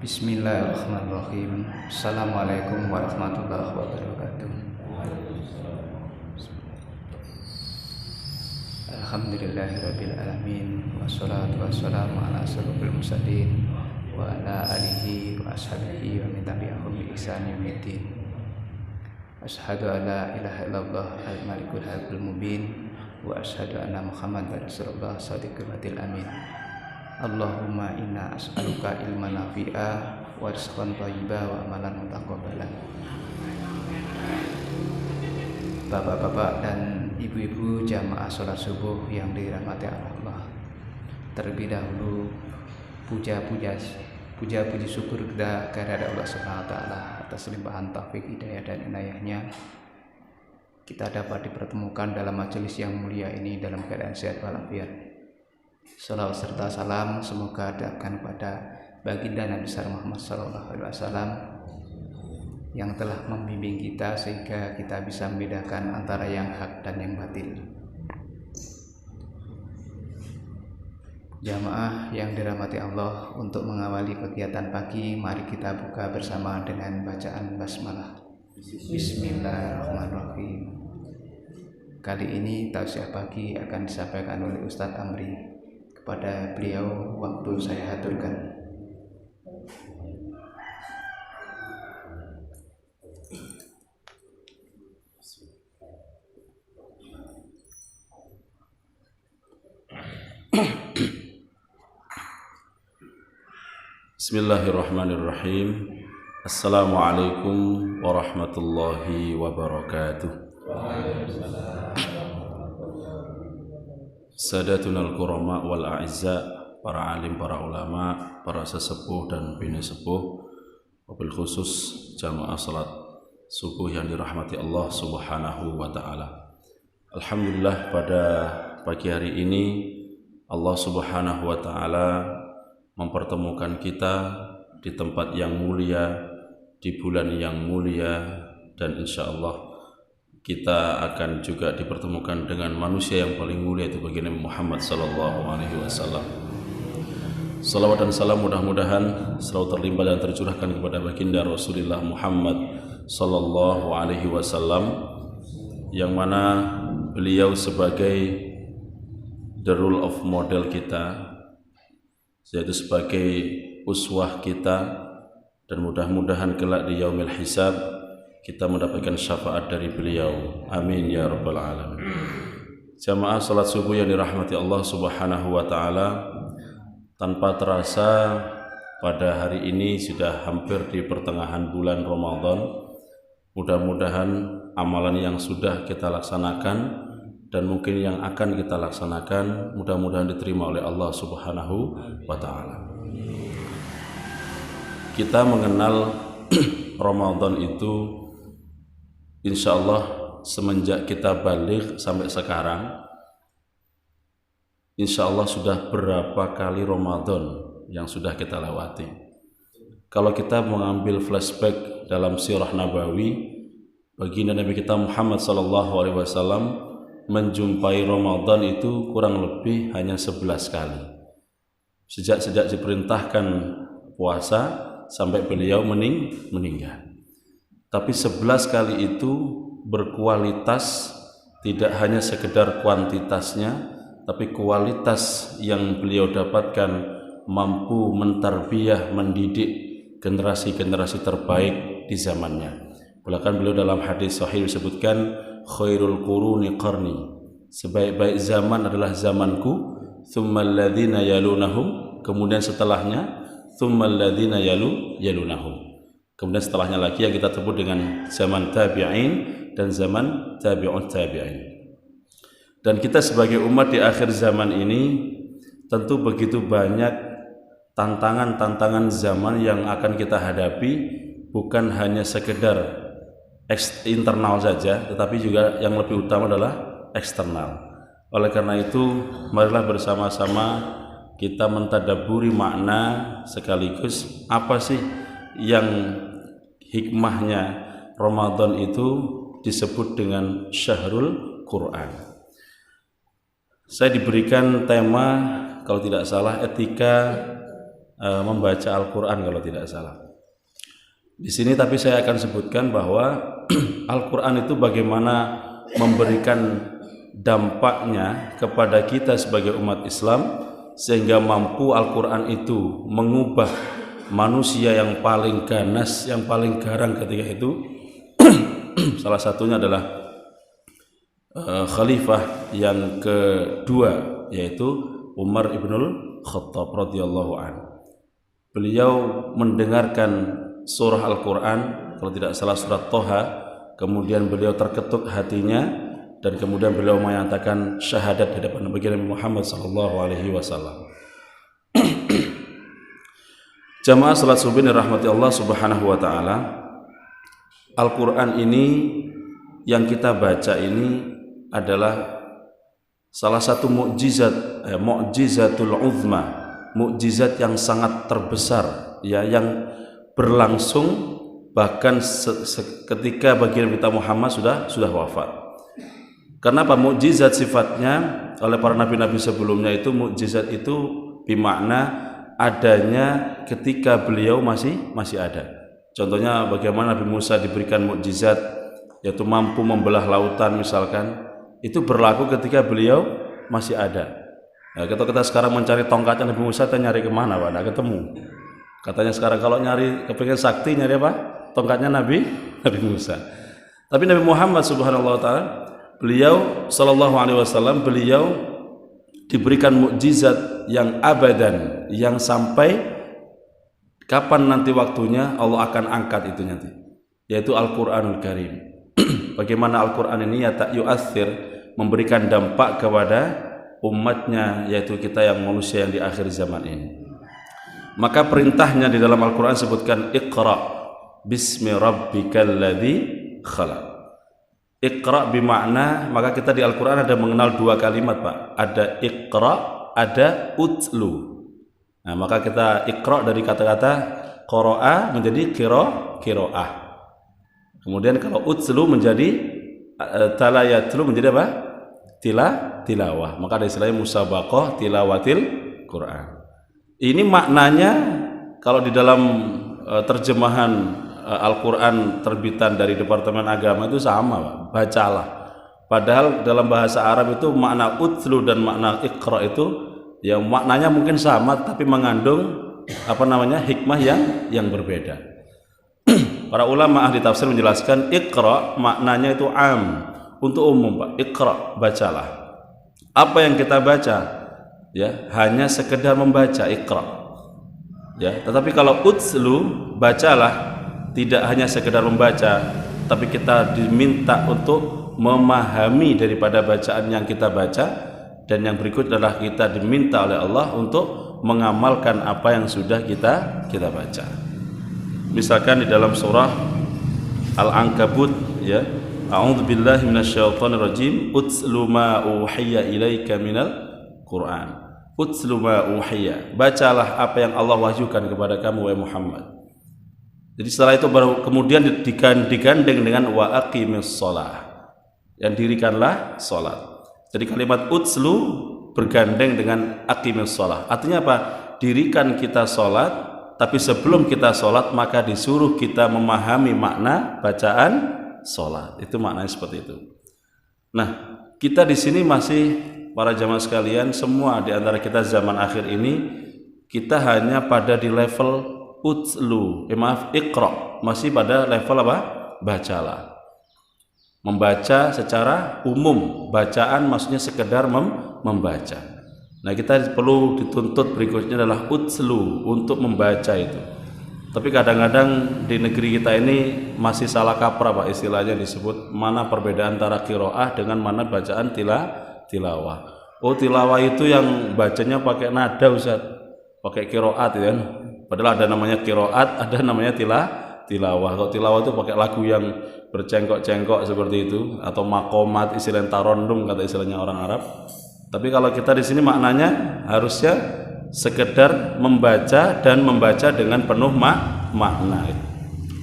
Bismillahirrahmanirrahim. Assalamualaikum warahmatullahi wabarakatuh. Alhamdulillahirabbil alamin wassalatu wassalamu ala asyrofil mursalin wa ala alihi wa ashabihi wa man tabi'ahum bi ihsan yaumiddin. Asyhadu an la ilaha illallah al-malikul haqqul mubin wa asyhadu anna Muhammadar rasulullah shadiqul wa'dil amin. Allahumma inna as'aluka ilman nafi'a wa rizqan thayyiba wa amalan mutaqabbalan. Bapak-bapak dan ibu-ibu jamaah sholat subuh yang dirahmati Allah, terlebih dahulu puji syukur kita kepada Allah Subhanahu wa taala atas limpahan taufik hidayah dan inayahnya. Kita dapat dipertemukan dalam majelis yang mulia ini dalam keadaan sehat walafiat. Salawat serta salam semoga datang kepada baginda Nabi Muhammad SAW yang telah membimbing kita sehingga kita bisa membedakan antara yang hak dan yang batil. Jamaah yang dirahmati Allah, untuk mengawali kegiatan pagi, mari kita buka bersama dengan bacaan basmalah. Bismillahirrahmanirrahim. Kali ini tausiah pagi akan disampaikan oleh Ustadz Amri. Kepada beliau waktu saya aturkan. Bismillahirrahmanirrahim. Assalamualaikum warahmatullahi wabarakatuh. Sadatunal kurama wal a'izza, para alim, para ulama, para sesepuh dan bini sepuh, wabil khusus jamaah salat subuh yang dirahmati Allah Subhanahu wa taala. Alhamdulillah, pada pagi hari ini Allah Subhanahu wa taala mempertemukan kita di tempat yang mulia, di bulan yang mulia, dan insyaallah kita akan juga dipertemukan dengan manusia yang paling mulia, itu baginda Muhammad sallallahu alaihi wasallam. Salawat dan salam mudah-mudahan selalu terlimpah dan tercurahkan kepada baginda Rasulullah Muhammad sallallahu alaihi wasallam, yang mana beliau sebagai the role of model kita, yaitu sebagai uswah kita, dan mudah-mudahan kelak di yaumil hisab kita mendapatkan syafaat dari beliau. Amin ya rabbal alamin. Jamaah salat subuh yang dirahmati Allah Subhanahu wa taala, tanpa terasa pada hari ini sudah hampir di pertengahan bulan Ramadan. Mudah-mudahan amalan yang sudah kita laksanakan dan mungkin yang akan kita laksanakan mudah-mudahan diterima oleh Allah Subhanahu wa taala. Kita mengenal Ramadan itu insyaallah semenjak kita balik sampai sekarang, insyaallah sudah berapa kali Ramadan yang sudah kita lewati. Kalau kita mengambil flashback dalam sirah Nabawi, baginda Nabi kita Muhammad sallallahu alaihi wasallam menjumpai Ramadan itu kurang lebih hanya 11 kali. Sejak diperintahkan puasa sampai beliau meninggal. Tapi 11 kali itu berkualitas, tidak hanya sekedar kuantitasnya, tapi kualitas yang beliau dapatkan mampu mentarbiyah, mendidik generasi-generasi terbaik di zamannya. Bahkan beliau dalam hadis sahih disebutkan khairul quruni qarni, sebaik-baik zaman adalah zamanku, tsummal ladzina yalunahum, kemudian setelahnya tsummal ladzina yalunahum. Kemudian setelahnya lagi yang kita sebut dengan zaman tabi'in dan zaman tabi'un tabi'in. Dan kita sebagai umat di akhir zaman ini tentu begitu banyak tantangan-tantangan zaman yang akan kita hadapi, bukan hanya sekedar internal saja, tetapi juga yang lebih utama adalah eksternal. Oleh karena itu, marilah bersama-sama kita mentadabburi makna sekaligus apa sih yang hikmahnya Ramadan itu disebut dengan Syahrul Quran. Saya diberikan tema, kalau tidak salah, etika membaca Al-Quran kalau tidak salah. Di sini tapi saya akan sebutkan bahwa Al-Quran itu bagaimana memberikan dampaknya kepada kita sebagai umat Islam, sehingga mampu Al-Quran itu mengubah manusia yang paling ganas, yang paling garang ketika itu. Salah satunya adalah khalifah yang kedua, yaitu Umar ibnul Khattab radhiyallahu anhu. Beliau mendengarkan surah Al-Quran, kalau tidak salah surat Toha, kemudian beliau terketuk hatinya, dan kemudian beliau menyatakan syahadat di hadapan Nabi Muhammad SAW. Jamaah salat subuh dirahmati Allah Subhanahu wa taala. Al-Quran ini yang kita baca ini adalah salah satu mukjizatul uzma, mukjizat yang sangat terbesar, ya, yang berlangsung bahkan ketika baginda kita Muhammad sudah wafat. Kenapa mukjizat sifatnya? Oleh para nabi-nabi sebelumnya itu mukjizat itu bermakna adanya ketika beliau masih ada. Contohnya bagaimana Nabi Musa diberikan mukjizat, yaitu mampu membelah lautan misalkan, itu berlaku ketika beliau masih ada. Nah, kita sekarang mencari tongkatnya Nabi Musa, kita nyari kemana Pak? Nggak ketemu. Katanya sekarang kalau nyari kepingin sakti, nyari apa? Tongkatnya Nabi Musa. Tapi Nabi Muhammad subhanallah ta'ala, beliau sallallahu alaihi wasallam, beliau diberikan mukjizat yang abadan, yang sampai kapan nanti waktunya Allah akan angkat itu nanti, yaitu Al-Quranul Karim. Bagaimana Al-Quran ini yu'athir, memberikan dampak kepada umatnya, yaitu kita yang manusia yang di akhir zaman ini. Maka perintahnya di dalam Al-Quran sebutkan Iqra bismi rabbikal ladzi khalaq. Iqra bimakna, maka kita di Al-Quran ada mengenal dua kalimat Pak, ada Iqra, ada utlu. Nah, maka kita Iqra dari kata-kata qira'a menjadi qira'ah. Kemudian kalau utlu menjadi talayatlu menjadi apa? Tilawah. Maka ada istilahnya musabaqah tilawatil Quran. Ini maknanya kalau di dalam terjemahan Al-Quran terbitan dari Departemen Agama itu sama Pak, bacalah. Padahal dalam bahasa Arab itu makna utlu dan makna iqra itu ya maknanya mungkin sama, tapi mengandung hikmah yang berbeda. Para ulama ahli tafsir menjelaskan iqra maknanya itu am, untuk umum Pak. Iqra, bacalah. Apa yang kita baca? Ya, hanya sekedar membaca iqra. Ya, tetapi kalau utslu, bacalah, tidak hanya sekedar membaca, tapi kita diminta untuk memahami daripada bacaan yang kita baca, dan yang berikut adalah kita diminta oleh Allah untuk mengamalkan apa yang sudah kita baca. Misalkan di dalam surah Al-Ankabut, ya, a'udzubillahi minasyaitonirrajim, utslu ma uhiya ilaika minal Quran. Utslu ma uhiya, bacalah apa yang Allah wahyukan kepada kamu wahai Muhammad. Jadi setelah itu baru kemudian digandeng dengan wa aqimis shalah, yang dirikanlah salat. Jadi kalimat utslu bergandeng dengan aqimis shalah. Artinya apa? Dirikan kita salat, tapi sebelum kita salat maka disuruh kita memahami makna bacaan salat. Itu maknanya seperti itu. Nah, kita di sini masih, para jamaah sekalian, semua di antara kita zaman akhir ini kita hanya pada di level utslu, iqra, masih pada level apa? Bacalah. Membaca secara umum, bacaan maksudnya sekedar membaca. Nah, kita perlu dituntut berikutnya adalah utslu, untuk membaca itu. Tapi kadang-kadang di negeri kita ini masih salah kaprah Pak, istilahnya disebut mana perbedaan antara qiraah dengan mana bacaan tilawah. Oh, tilawah itu yang bacanya pakai nada Ustaz, pakai qiraat ya. Padahal ada namanya qiraat, ada namanya tilawah. Kalau tilawah itu pakai lagu yang bercengkok-cengkok seperti itu, atau makomat, istilah tarondum kata istilahnya orang Arab. Tapi kalau kita di sini maknanya harusnya sekedar membaca, dan membaca dengan penuh makna.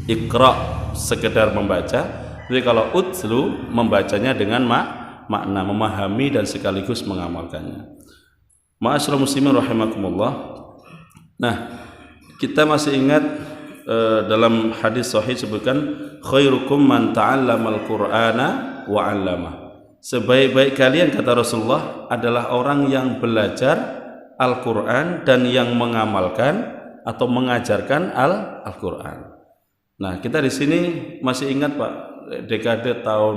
Iqra sekedar membaca, jadi kalau utslu membacanya dengan makna, memahami dan sekaligus mengamalkannya. Ma'asyiral muslimin rahimakumullah. Nah, kita masih ingat dalam hadis sahih sebutkan khairukum man ta'allamal qur'ana wa 'allamah. Sebaik-baik kalian kata Rasulullah adalah orang yang belajar Al-Qur'an dan yang mengamalkan atau mengajarkan Al-Qur'an. Nah, kita di sini masih ingat Pak, dekade tahun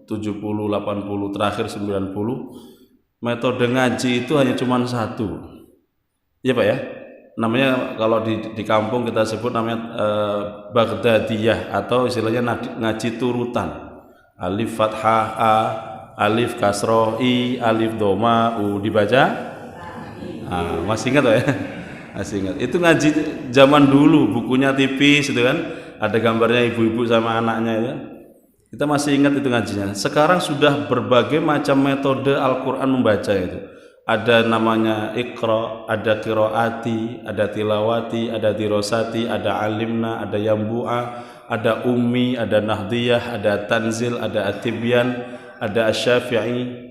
70, 80, terakhir 90, metode ngaji itu hanya cuma satu. Iya Pak ya? Namanya kalau di kampung kita sebut namanya Baghdadiyah atau istilahnya ngaji turutan. Alif fathah A, alif kasroh I, alif doma U dibaca. Masih ingat Pak ya? Masih ingat. Itu ngaji zaman dulu, bukunya tipis itu kan. Ada gambarnya ibu-ibu sama anaknya ya. Kita masih ingat itu ngajinya. Sekarang sudah berbagai macam metode Al-Qur'an membaca itu. Ada namanya Iqra, ada qiraati, ada tilawati, ada dirosati, ada alimna, ada yambu'a, ada ummi, ada nahdiyah, ada tanzil, ada atibyan, ada asyafi'i.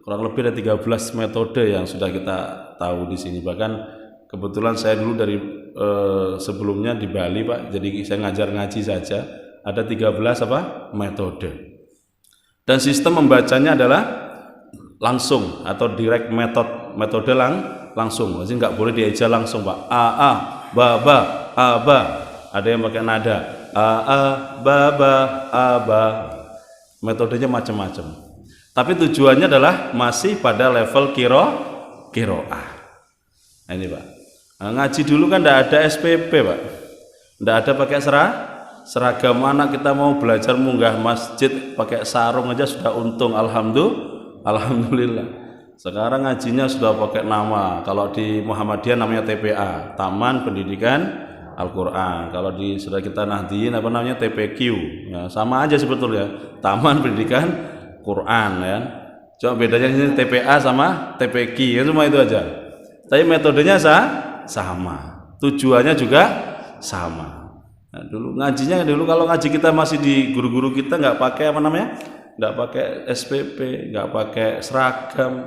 Kurang lebih ada 13 metode yang sudah kita tahu di sini. Bahkan kebetulan saya dulu dari sebelumnya di Bali Pak, jadi saya ngajar ngaji saja. Ada 13 metode. Dan sistem membacanya adalah langsung atau direct metode langsung. Jadi nggak boleh dieja langsung Pak. A, ba, a, ba. Ada yang pakai nada. A, ba, a, ba. Metodenya macam-macam. Tapi tujuannya adalah masih pada level qiraah. Nah, ini Pak. Ngaji dulu kan tidak ada SPP Pak, tidak ada pakai seragam. Anak kita mau belajar munggah masjid pakai sarung aja sudah untung. Alhamdulillah. Sekarang ngajinya sudah pakai nama. Kalau di Muhammadiyah namanya TPA, Taman Pendidikan Al-Quran. Kalau sudah kita Nahdiyin namanya TPQ ya, sama aja sebetulnya, Taman Pendidikan Quran ya. Cuma bedanya ini TPA sama TPQ ya, cuma itu aja. Tapi metodenya sama, tujuannya juga sama. Nah, dulu ngajinya kalau ngaji kita masih di guru-guru kita nggak pakai nggak pakai SPP, nggak pakai seragam,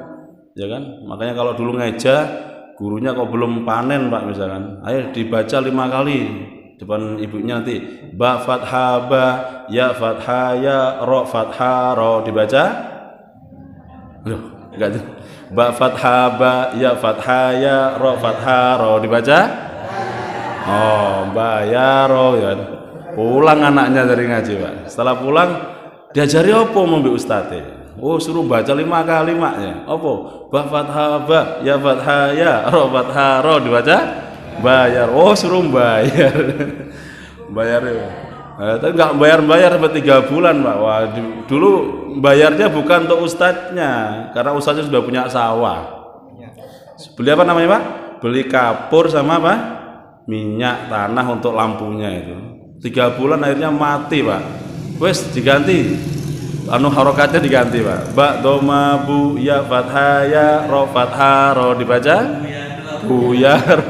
ya kan? Makanya kalau dulu ngeja gurunya kok belum panen Pak misalkan, ayo dibaca 5 kali depan ibunya nanti ba fathah ba, ya fathah ya, ro fathah ro dibaca. Loh, enggak. Ba fathah ba, ya fathah ya, ro fathah ro dibaca. Ba ya ro ya. Pulang anaknya dari ngaji Pak. Setelah pulang diajari apa mbek ustaze? Suruh baca 5 kalimatnya. Apa? Ba fathah ba, ya fathah ya, ro fathah ro dibaca. Bayar. Suruh bayar. Bayar ya. Tapi nggak bayar sampai 3 bulan Pak. Wah, dulu bayarnya bukan untuk ustadznya, karena ustadznya sudah punya sawah. Beli apa namanya Pak? Beli kapur sama apa? Minyak tanah untuk lampunya itu. 3 bulan akhirnya mati Pak. Wes diganti. Harokatnya diganti Pak. Ba doma bu ya fathah ya, ro fathah ro dibaca. Buyar.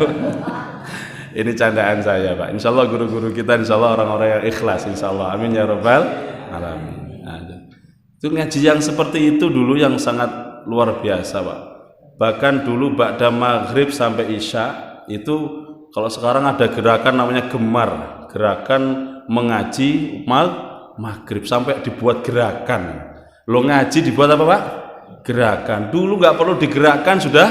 Ini candaan saya Pak. Insya Allah guru-guru kita insya Allah orang-orang yang ikhlas insya Allah. Amin ya rabbal alamin. Itu ngaji yang seperti itu dulu yang sangat luar biasa Pak. Bahkan dulu ba'da maghrib sampai isya itu, kalau sekarang ada gerakan namanya gemar, gerakan mengaji maghrib, sampai dibuat gerakan. Lo ngaji dibuat apa Pak? Gerakan. Dulu nggak perlu digerakkan sudah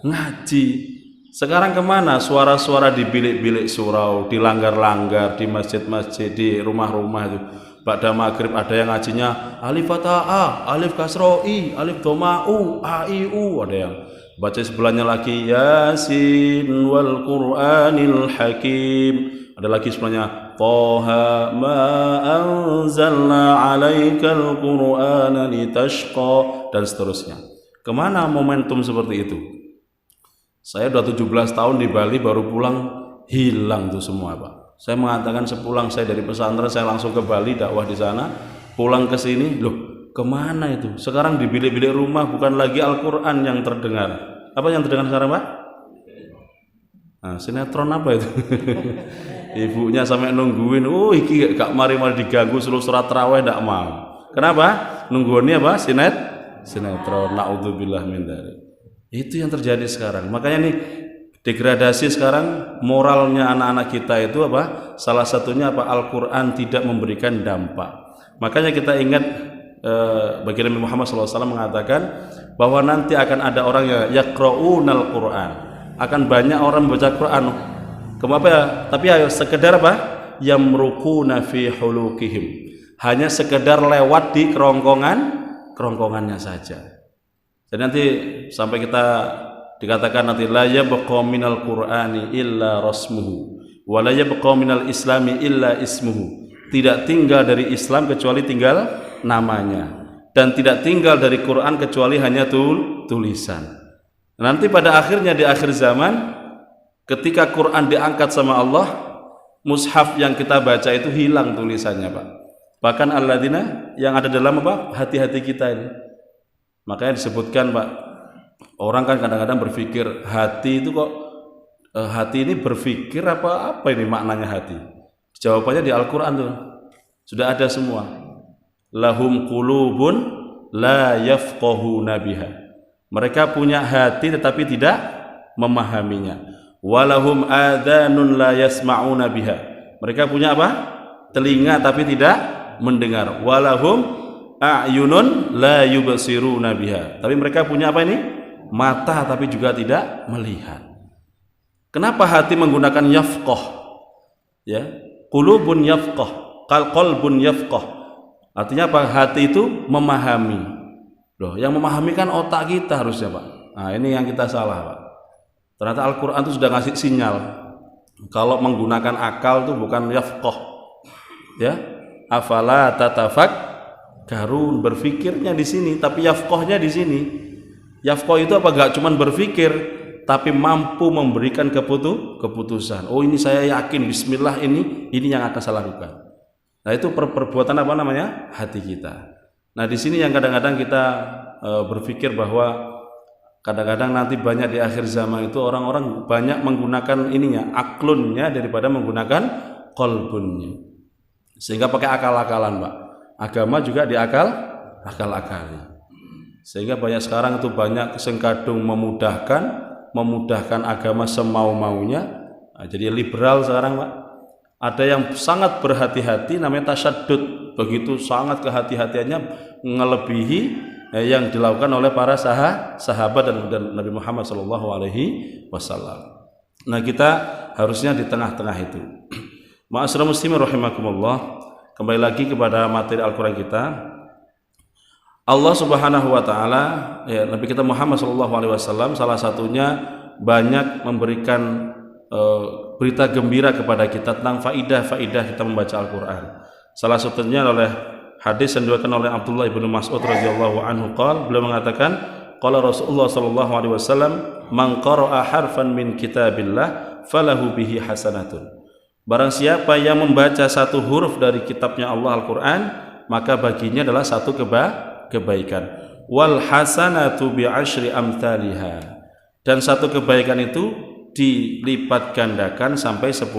ngaji. Sekarang kemana? Suara-suara di bilik-bilik surau, di langgar-langgar, di masjid-masjid, di rumah-rumah itu. Ba'da maghrib ada yang ngajinya alif fathah A, alif kasroh I, alif doma U, A, I, U. Ada yang baca sebelahnya lagi Yasin wal Qur'anil Hakim. Ada lagi sebelahnya Toha ma anzalna alaikal Qur'ana litashqa, dan seterusnya. Kemana momentum seperti itu? Saya udah 17 tahun di Bali, baru pulang hilang tuh semua Pak. Saya mengatakan sepulang saya dari pesantren, saya langsung ke Bali dakwah di sana. Pulang ke sini, loh kemana itu? Sekarang di bilik-bilik rumah bukan lagi Al-Quran yang terdengar. Apa yang terdengar sekarang Pak? Sinetron apa itu? Ibunya sampai nungguin, iki gak mari-mari diganggu suruh surat tarawih ndak mau. Kenapa? Nungguannya apa? Sinetron. Naudzubillah min dzalik. Itu yang terjadi sekarang. Makanya nih Degradasi sekarang moralnya anak-anak kita itu apa? Salah satunya apa? Al-Quran tidak memberikan dampak. Makanya kita ingat baginda Nabi Muhammad SAW mengatakan bahwa nanti akan ada orang yang yaqra'unal Quran, akan banyak orang membaca Quran. Kenapa ya? Tapi ayo sekedar apa? Yamruquna fi hulukihim, hanya sekedar lewat di kerongkongannya saja. Jadi nanti sampai kita dikatakan nanti la yabqa minal Qur'ani illa rasmuhu wa la yabqa minal islami illa ismuhu. Tidak tinggal dari Islam kecuali tinggal namanya, dan tidak tinggal dari Quran kecuali hanya tulisan. Nanti pada akhirnya di akhir zaman ketika Quran diangkat sama Allah, mushaf yang kita baca itu hilang tulisannya, Pak. Bahkan alladzina yang ada dalam apa? Hati-hati kita ini. Makanya disebutkan, Pak, orang kan kadang-kadang berpikir hati itu kok hati ini berpikir apa ini maknanya hati? Jawabannya di Al-Qur'an tuh. Sudah ada semua. Lahum qulubun la yafqahuna biha. Mereka punya hati tetapi tidak memahaminya. Walahum adhanun la yasma'una biha. Mereka punya apa? Telinga tapi tidak mendengar. Walahum a'yunun la yubsiruna biha. Tapi mereka punya apa ini? Mata tapi juga tidak melihat. Kenapa hati menggunakan yafqah? Ya, qulubun yafqah, qalbun yafqah. Artinya apa? Hati itu memahami. Loh, yang memahami kan otak kita harusnya, Pak. Nah, ini yang kita salah, Pak. Ternyata Al-Qur'an itu sudah ngasih sinyal. Kalau menggunakan akal itu bukan yafqah. Ya, afala tatafakkarun, berfikirnya di sini, tapi yafqahnya di sini. Yafqah itu apa? Gak cuman berpikir, tapi mampu memberikan keputusan. Oh, ini saya yakin, bismillah, ini yang akan saya lakukan. Nah, itu perbuatan apa namanya? Hati kita. Nah, di sini yang kadang-kadang kita berpikir bahwa kadang-kadang nanti banyak di akhir zaman itu orang-orang banyak menggunakan ininya, aklunnya daripada menggunakan qalbunnya. Sehingga pakai akal-akalan, Pak. Agama juga akal-akali. Sehingga banyak sekarang itu banyak sengkadung memudahkan agama semau-maunya. Nah, jadi liberal sekarang, Pak. Ada yang sangat berhati-hati, namanya tasyaddud. Begitu sangat kehati-hatiannya ngelebihi yang dilakukan oleh para sahabat dan Nabi Muhammad SAW. Nah, kita harusnya di tengah-tengah itu. Ma'asyiral muslimin rahimakumullah. Kembali lagi kepada materi Al-Quran kita. Allah Subhanahu wa taala, ya, Nabi kita Muhammad SAW salah satunya banyak memberikan berita gembira kepada kita tentang faidah kita membaca Al-Quran. Salah satunya oleh hadis yang diriwayatkan oleh Abdullah bin Mas'ud radhiyallahu anhu beliau mengatakan qala Rasulullah sallallahu alaihi wasallam man qara'a harfan min kitabillah falahu bihi hasanatun. Barang siapa yang membaca satu huruf dari kitabnya Allah Al-Quran, maka baginya adalah satu kebaikan. Wal hasanatu bi asyri amthaliha. Dan satu kebaikan itu dilipat gandakan sampai 10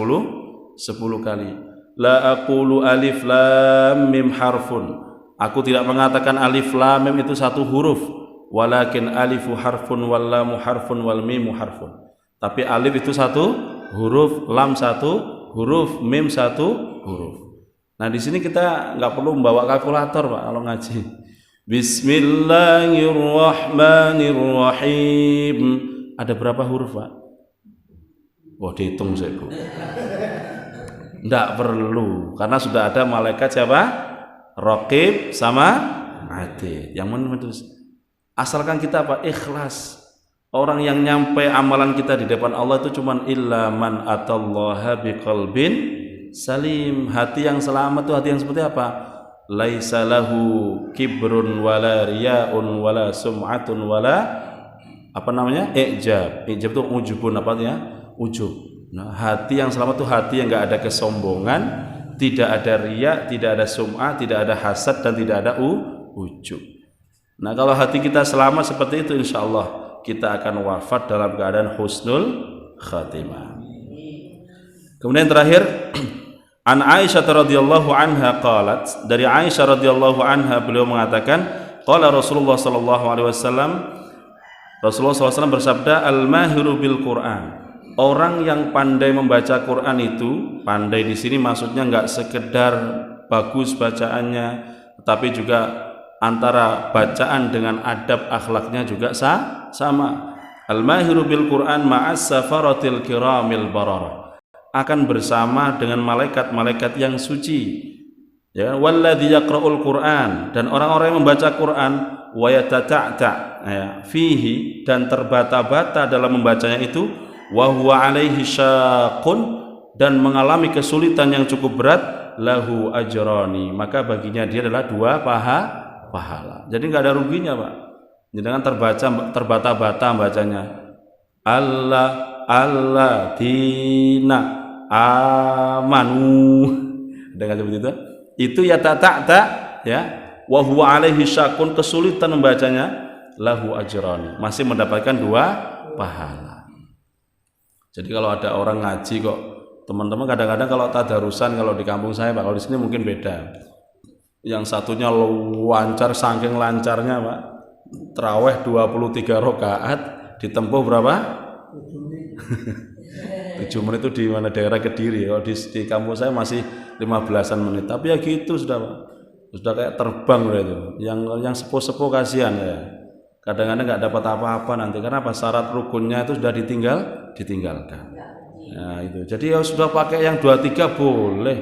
kali. La aqulu alif lam mim harfun. Aku tidak mengatakan alif lam mim itu satu huruf, walakin alifu harfun wal lamu harfun wal mimu harfun. Tapi alif itu satu huruf, lam satu huruf, mim satu huruf. Nah, di sini kita nggak perlu membawa kalkulator, Pak, kalau ngaji. Bismillahirrahmanirrahim. Ada berapa huruf, Pak? Wah, dihitung saya, Bu. Nggak perlu, karena sudah ada malaikat siapa? Raqib sama Atid. Yang menulis. Asalkan kita apa? Ikhlas. Orang yang nyampe amalan kita di depan Allah itu cuman illa man atallaha biqalbin salim. Hati yang selamat itu hati yang seperti apa? Laisa lahu kibrun wala riyaun wala sum'atun wala apa namanya? Ijab. Ijab itu ujubun, apa artinya? Ujub. Nah, hati yang selamat itu hati yang enggak ada kesombongan, tidak ada riya, tidak ada sum'ah, tidak ada hasad, dan tidak ada ujub. Nah, kalau hati kita selamat seperti itu, insyaallah kita akan wafat dalam keadaan husnul khatimah. Kemudian terakhir, an Aisyah radhiyallahu anha qalat, dari Aisyah radhiyallahu anha beliau mengatakan, qala Rasulullah sallallahu alaihi wasallam, Rasulullah SAW bersabda, al-mahiru bil Quran, orang yang pandai membaca Quran itu, pandai di sini maksudnya nggak sekedar bagus bacaannya, tapi juga antara bacaan dengan adab akhlaknya juga sama. Al-mahiru bil Quran ma'as safaratil kiramil bararah, akan bersama dengan malaikat-malaikat yang suci. Ya, walladzi yaqra'ul Quran, dan orang-orang yang membaca Quran wa yatata'ta fihi, dan terbata-bata dalam membacanya itu, wa huwa alaihi syaqqun, dan mengalami kesulitan yang cukup berat, lahu ajrani, maka baginya dia adalah 2 pahala. Jadi nggak ada ruginya, Pak. Jangan terbata-bata bacanya. Alladzina amanu. Dengan seperti itu ya ta'ta ya, wa huwa alaihi syaqqun, kesulitan membacanya, lahu ajrani, masih mendapatkan 2 pahala. Jadi kalau ada orang ngaji kok, teman-teman kadang-kadang kalau tadarusan, kalau di kampung saya Pak, kalau di sini mungkin beda. Yang satunya lancar, saking lancarnya Pak, tarawih 23 rakaat ditempuh berapa? 7 menit itu di mana daerah Kediri. Kalau di kampung saya masih 15-an menit. Tapi ya gitu sudah Pak. Sudah kayak terbang itu. Yang sepuh-sepuh kasihan ya. Kadang-kadang nggak dapat apa-apa nanti, karena apa? Syarat rukunnya itu sudah ditinggalkan. Nah itu. Jadi ya sudah pakai yang 23 boleh,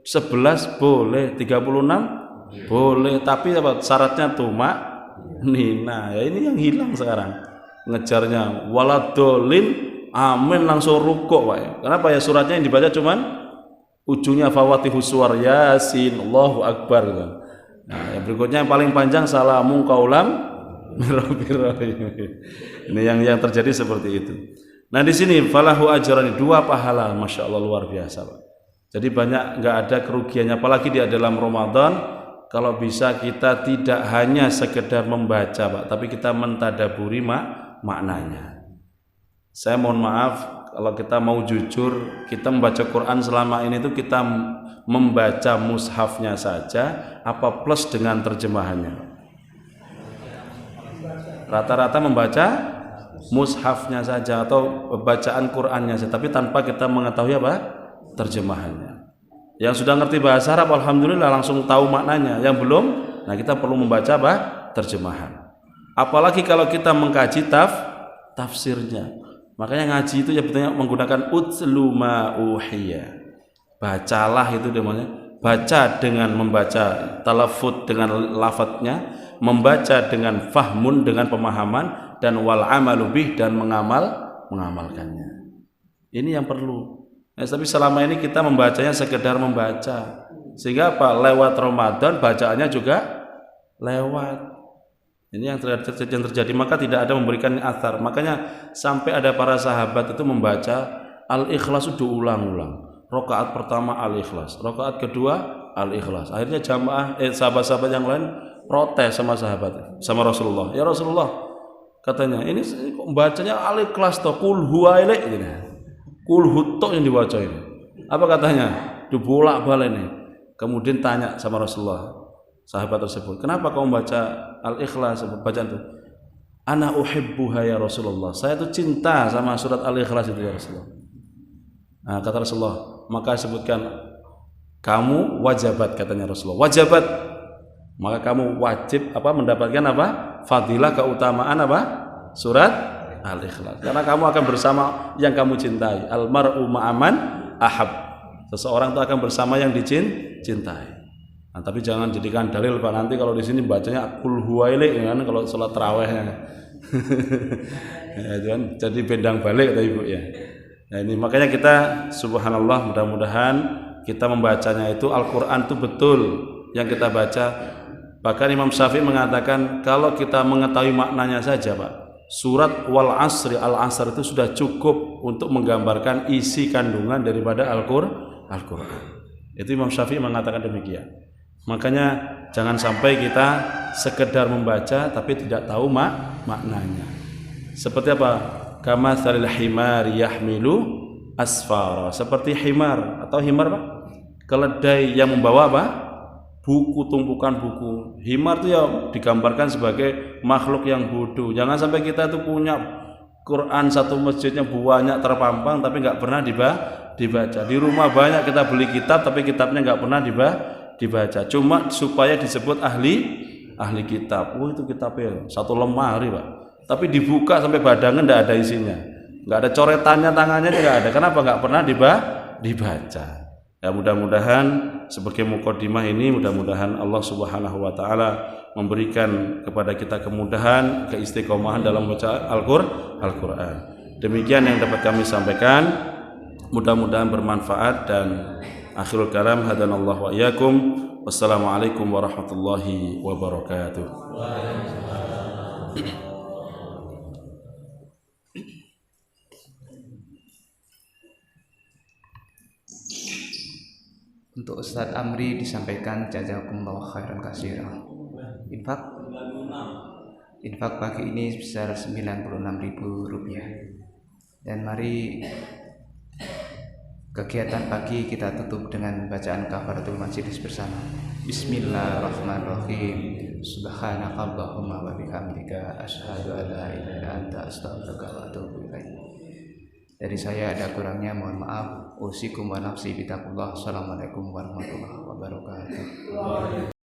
11 boleh, 36 boleh, tapi apa? Syaratnya tumak nina. Ya ini yang hilang sekarang. Ngejarnya waladolin, amin, langsung rukuk Pak. Kenapa ya? Suratnya yang dibaca cuman ujungnya fawatihus suwar, yasin, Allahu akbar. Nah, yang berikutnya yang paling panjang salamun qaulam. Ini yang terjadi seperti itu. Nah di sini falahu ajrani, 2 pahala, masya Allah, luar biasa Pak. Jadi banyak, nggak ada kerugiannya, apalagi di dalam Ramadan. Kalau bisa kita tidak hanya sekedar membaca Pak, tapi kita mentadaburi maknanya. Saya mohon maaf kalau kita mau jujur, kita membaca Quran selama ini itu kita membaca mushafnya saja, apa plus dengan terjemahannya? Rata-rata membaca mushafnya saja atau bacaan Qur'annya saja, tapi tanpa kita mengetahui apa? Terjemahannya. Yang sudah ngerti bahasa Arab alhamdulillah langsung tahu maknanya. Yang belum, nah kita perlu membaca apa? Terjemahan. Apalagi kalau kita mengkaji tafsirnya. Makanya ngaji itu ya betulnya menggunakan utlu ma uhiya. Bacalah itu namanya. Baca dengan membaca talafut dengan lafadznya, membaca dengan fahmun dengan pemahaman, dan wal amalu bih, dan mengamalkannya. Ini yang perlu. Tapi selama ini kita membacanya sekedar membaca, sehingga apa? Lewat Ramadan bacaannya juga lewat. Ini yang terjadi, maka tidak ada memberikan athar. Makanya sampai ada para sahabat itu membaca Al-Ikhlas itu diulang-ulang. Rakaat pertama Al-Ikhlas, rakaat kedua Al-Ikhlas. Akhirnya jamaah sahabat-sahabat yang lain protes sama Rasulullah. Ya Rasulullah, katanya ini kok bacanya Al-Ikhlas toh, kul huwa ilaik gitu. Kul hutok yang dibaca ini. Apa katanya? Dibolak-balik nih. Kemudian tanya sama Rasulullah, sahabat tersebut, kenapa kau membaca Al-Ikhlas? Bacaan itu, ana uhibbuha ya Rasulullah, saya tuh cinta sama surat Al-Ikhlas itu ya Rasulullah. Nah, kata Rasulullah, maka sebutkan kamu wajabat, katanya Rasulullah, wajabat, maka kamu wajib apa? Mendapatkan apa? Fadilah, keutamaan apa? Surat Al-Ikhlas, karena kamu akan bersama yang kamu cintai. Al-mar'u ma'aman ahab, seseorang itu akan bersama yang dicintai. Nah, tapi jangan jadikan dalil Pak, nanti kalau di sini bacanya kul huwa ilaik kan, kalau sholat tarawihnya ya, kan jadi bendang balik kata Ibu ya. Nah, ini makanya kita subhanallah, mudah-mudahan kita membacanya itu Al-Quran itu betul yang kita baca. Bahkan Imam Syafi'i mengatakan kalau kita mengetahui maknanya saja Pak, surat wal asri, al-asr itu sudah cukup untuk menggambarkan isi kandungan daripada Al-Quran. Itu Imam Syafi'i mengatakan demikian. Makanya jangan sampai kita sekedar membaca tapi tidak tahu maknanya. Seperti apa? Kama thalil himar yahmilu asfara, seperti himar atau himar Pak, keledai yang membawa apa? Buku, tumpukan buku. Himar itu ya digambarkan sebagai makhluk yang bodoh. Jangan sampai kita itu punya Quran satu masjidnya banyak terpampang tapi nggak pernah dibaca. Di rumah banyak kita beli kitab tapi kitabnya nggak pernah dibaca. Cuma supaya disebut ahli kitab. Oh itu kitabnya satu lemari Pak. Tapi dibuka sampai badangan nggak ada isinya, nggak ada coretannya, tangannya nggak ada. Kenapa nggak pernah dibaca? Ya mudah-mudahan sebagai mukadimah ini, mudah-mudahan Allah Subhanahu Wa Taala memberikan kepada kita kemudahan, keistiqomahan dalam baca Al-Quran. Demikian yang dapat kami sampaikan, mudah-mudahan bermanfaat, dan akhirul kalam hadanallahu wa iyyakum. Wassalamualaikum warahmatullahi wabarakatuh. Untuk Ustadz Amri disampaikan jazakumullahu khairan katsira. Infak pagi ini sebesar Rp96.000. Dan mari kegiatan pagi kita tutup dengan bacaan kafaratul majlis bersama. Bismillahirrahmanirrahim. Subhanakallahumma wa bihamdika asyhadu an la ilaha illa anta astaghfiruka wa atubu ilaik. Dari saya ada kurangnya, mohon maaf. Usikum wa nafsi bitaqullah. Assalamualaikum warahmatullahi wabarakatuh.